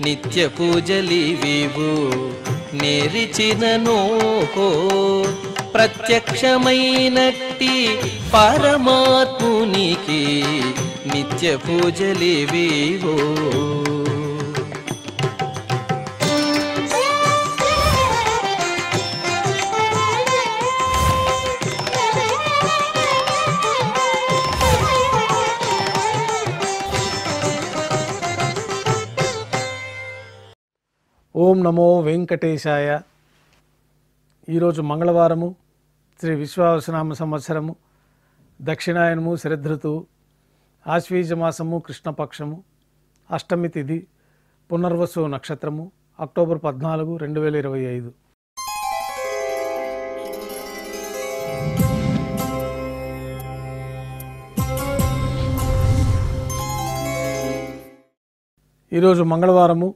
నిత్య పూజలివివు నేరిచినను ప్రత్యక్షమైనట్టి పరమాత్మునికి నిత్య పూజలివివు. ఓం నమో వెంకటేశాయ. ఈరోజు మంగళవారము, శ్రీ విశ్వావసనామ సంవత్సరము, దక్షిణాయనము, శరదృతువు, ఆశ్వీజమాసము, కృష్ణపక్షము, అష్టమి తిథి, పునర్వసు నక్షత్రము, అక్టోబర్ 14, 2025. ఈరోజు మంగళవారము,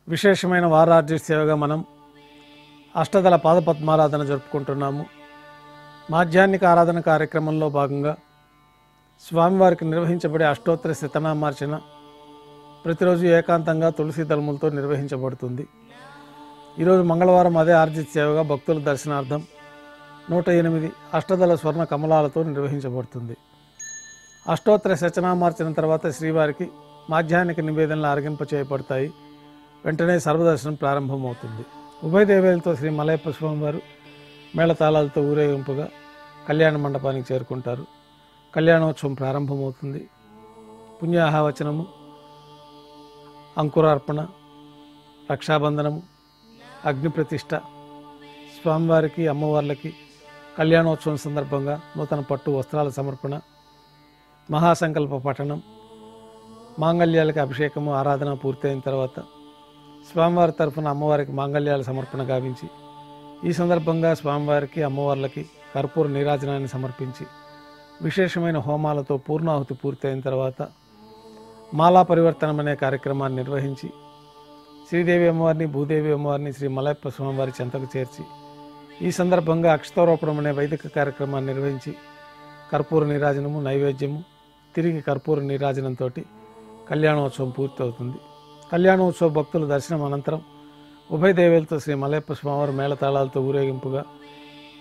విశేషమైన వారార్జి సేవగా మనం అష్టదళ పాదపద్మారాధన జరుపుకుంటున్నాము. మాధ్యాహ్నిక ఆరాధన కార్యక్రమంలో భాగంగా స్వామివారికి నిర్వహించబడే అష్టోత్తర శతనామార్చన ప్రతిరోజు ఏకాంతంగా తులసి దళములతో నిర్వహించబడుతుంది. ఈరోజు మంగళవారం అదే ఆర్జిత సేవగా భక్తుల దర్శనార్థం 108 అష్టదళ స్వర్ణ కమలాలతో నిర్వహించబడుతుంది. అష్టోత్తర శతనామార్చన తర్వాత శ్రీవారికి మాధ్యాహ్నిక నివేదనలు అరగింప చేయబడతాయి. వెంటనే సర్వదర్శనం ప్రారంభమవుతుంది. ఉభయ దేవేలతో శ్రీ మలయప్ప స్వామివారు మేళతాళాలతో ఊరేగింపుగా కళ్యాణ మండపానికి చేరుకుంటారు. కళ్యాణోత్సవం ప్రారంభమవుతుంది. పుణ్యాహవచనము, అంకురార్పణ, రక్షాబంధనము, అగ్నిప్రతిష్ఠ, స్వామివారికి అమ్మవార్లకి కళ్యాణోత్సవం సందర్భంగా నూతన పట్టు వస్త్రాల సమర్పణ, మహాసంకల్ప పఠనం, మాంగళ్యాలకి అభిషేకము, ఆరాధన పూర్తయిన తర్వాత స్వామివారి తరఫున అమ్మవారికి మాంగళ్యాల సమర్పణ గావించి ఈ సందర్భంగా స్వామివారికి అమ్మవార్లకి కర్పూర నీరాజనాన్ని సమర్పించి విశేషమైన హోమాలతో పూర్ణాహుతి పూర్తయిన తర్వాత మాలా పరివర్తనం అనే కార్యక్రమాన్ని నిర్వహించి శ్రీదేవి అమ్మవారిని, భూదేవి అమ్మవారిని శ్రీ మలయప్ప స్వామివారి చెంతకు చేర్చి ఈ సందర్భంగా అక్షతారోపణం అనే వైదిక కార్యక్రమాన్ని నిర్వహించి కర్పూర నీరాజనము, నైవేద్యము, తిరిగి కర్పూర నీరాజనంతో కళ్యాణోత్సవం పూర్తవుతుంది. కళ్యాణోత్సవ భక్తుల దర్శనం అనంతరం ఉభయ దేవేలతో శ్రీ మలయప్ప స్వామివారు మేళతాళాలతో ఊరేగింపుగా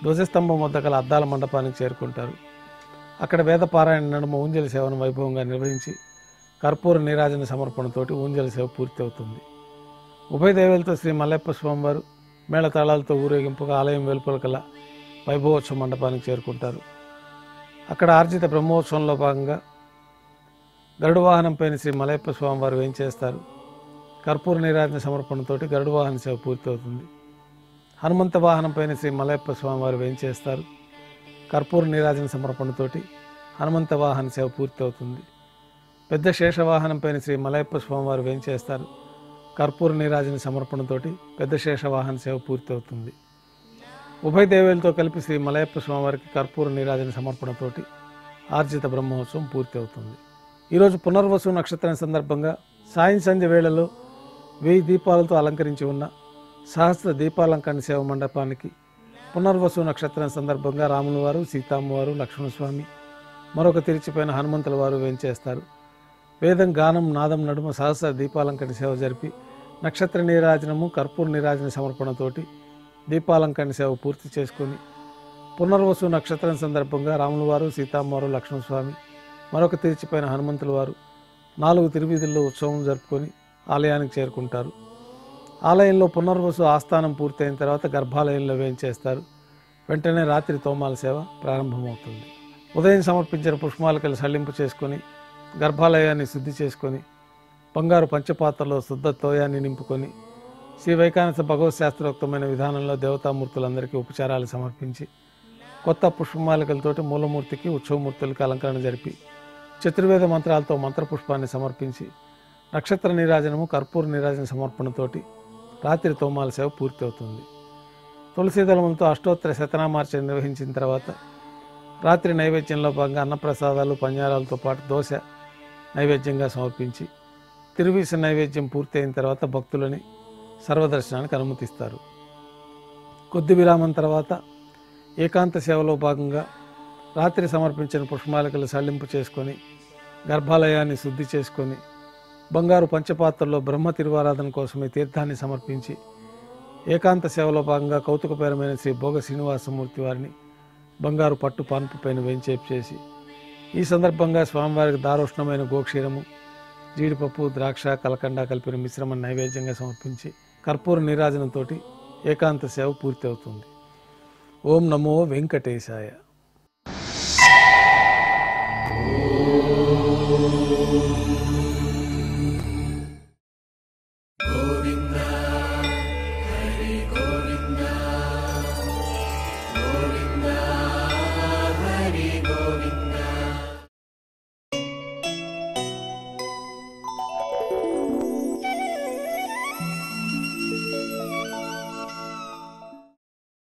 ధ్వజస్తంభం వద్ద గల అద్దాల మండపానికి చేరుకుంటారు. అక్కడ వేదపారాయణ నడుమ ఊంజలి సేవను వైభవంగా నిర్వహించి కర్పూర నీరాజన సమర్పణతోటి ఊంజలి సేవ పూర్తి అవుతుంది. ఉభయ దేవేలతో శ్రీ మలయప్ప స్వామివారు మేళతాళాలతో ఊరేగింపుగా ఆలయం వెలుపల గల వైభవోత్సవ మండపానికి చేరుకుంటారు. అక్కడ ఆర్జిత బ్రహ్మోత్సవంలో భాగంగా గరుడ వాహనంపైన శ్రీ మలయప్ప స్వామివారు వేంచేస్తారు. కర్పూర నీరాజన సమర్పణతోటి గరుడ వాహన సేవ పూర్తి అవుతుంది. హనుమంత వాహనంపైన శ్రీ మలయప్ప స్వామివారు వేంచేస్తారు. కర్పూర నీరాజన సమర్పణతోటి హనుమంత వాహన సేవ పూర్తి అవుతుంది. పెద్ద శేష వాహనంపైన శ్రీ మలయప్ప స్వామివారు వేంచేస్తారు. కర్పూర నీరాజన సమర్పణతోటి పెద్ద శేష వాహన సేవ పూర్తి అవుతుంది. ఉభయ దేవేలతో కలిపి శ్రీ మలయప్ప స్వామివారికి కర్పూర నీరాజన సమర్పణతోటి ఆర్జిత బ్రహ్మోత్సవం పూర్తి అవుతుంది. ఈరోజు పునర్వసు నక్షత్రం సందర్భంగా సాయం సంధ్య వేళలో 1000 దీపాలతో అలంకరించి ఉన్న సహస్ర దీపాలంకరణ సేవ మండపానికి పునర్వసు నక్షత్రం సందర్భంగా రాముల వారు, సీతమ్మవారు, లక్ష్మణస్వామి, మరొక తిరిచిపోయిన హనుమంతుల వారు వేంచేస్తారు. వేదం, గానం, నాదం నడుమ సహస్ర దీపాలంకరణ సేవ జరిపి నక్షత్ర నీరాజనము, కర్పూర నీరాజన సమర్పణతోటి దీపాలంకరణ సేవ పూర్తి చేసుకొని పునర్వసు నక్షత్రం సందర్భంగా రాముల వారు, సీతమ్మవారు, లక్ష్మణస్వామి, మరొక తిరిచిపోయిన హనుమంతుల వారు 4 తిరువీధుల్లో ఉత్సవం జరుపుకొని ఆలయానికి చేరుకుంటారు. ఆలయంలో పునర్వసు ఆస్థానం పూర్తయిన తర్వాత గర్భాలయంలో వేంచేస్తారు. వెంటనే రాత్రి తోమాల సేవ ప్రారంభమవుతుంది. ఉదయం సమర్పించిన పుష్పాలకలు సల్లింపు చేసుకొని గర్భాలయాన్ని శుద్ధి చేసుకొని బంగారు పంచపాత్రలో శుద్ధ తోయాన్ని నింపుకొని శ్రీ వైకానస భగవత్ శాస్త్రోక్తమైన విధానంలో దేవతామూర్తులందరికీ ఉపచారాలు సమర్పించి కొత్త పుష్పమాలికలతోటి మూలమూర్తికి, ఉత్సవమూర్తులకి అలంకరణ జరిపి చతుర్వేద మంత్రాలతో మంత్రపుష్పాన్ని సమర్పించి నక్షత్ర నీరాజనము, కర్పూర నీరాజన సమర్పణతోటి రాత్రి తోమాల సేవ పూర్తి అవుతుంది. తులసీదళములతో అష్టోత్తర శతనామార్చన నిర్వహించిన తర్వాత రాత్రి నైవేద్యంలో భాగంగా అన్నప్రసాదాలు, పన్యారాలతో పాటు దోశ నైవేద్యంగా సమర్పించి తిరువీస నైవేద్యం పూర్తి అయిన తర్వాత భక్తులని సర్వదర్శనానికి అనుమతిస్తారు. కొద్ది విరామం తర్వాత ఏకాంత సేవలో భాగంగా రాత్రి సమర్పించిన పుష్పమాలికలు సల్లింపు చేసుకొని గర్భాలయాన్ని శుద్ధి చేసుకొని బంగారు పంచపాత్రలో బ్రహ్మ తిరువారాధన కోసమే తీర్థాన్ని సమర్పించి ఏకాంత సేవలో భాగంగా కౌతుకపరమైన శ్రీ భోగ శ్రీనివాసమూర్తి వారిని బంగారు పట్టు పాన్పు పైన వేంచేపు చేసి ఈ సందర్భంగా స్వామివారికి దారోష్ణమైన గోక్షీరము, జీడిపప్పు, ద్రాక్ష, కలకండ కలిపిన మిశ్రమ నైవేద్యంగా సమర్పించి కర్పూర నీరాజనంతో ఏకాంత సేవ పూర్తి అవుతుంది. ఓం నమో వెంకటేశాయ.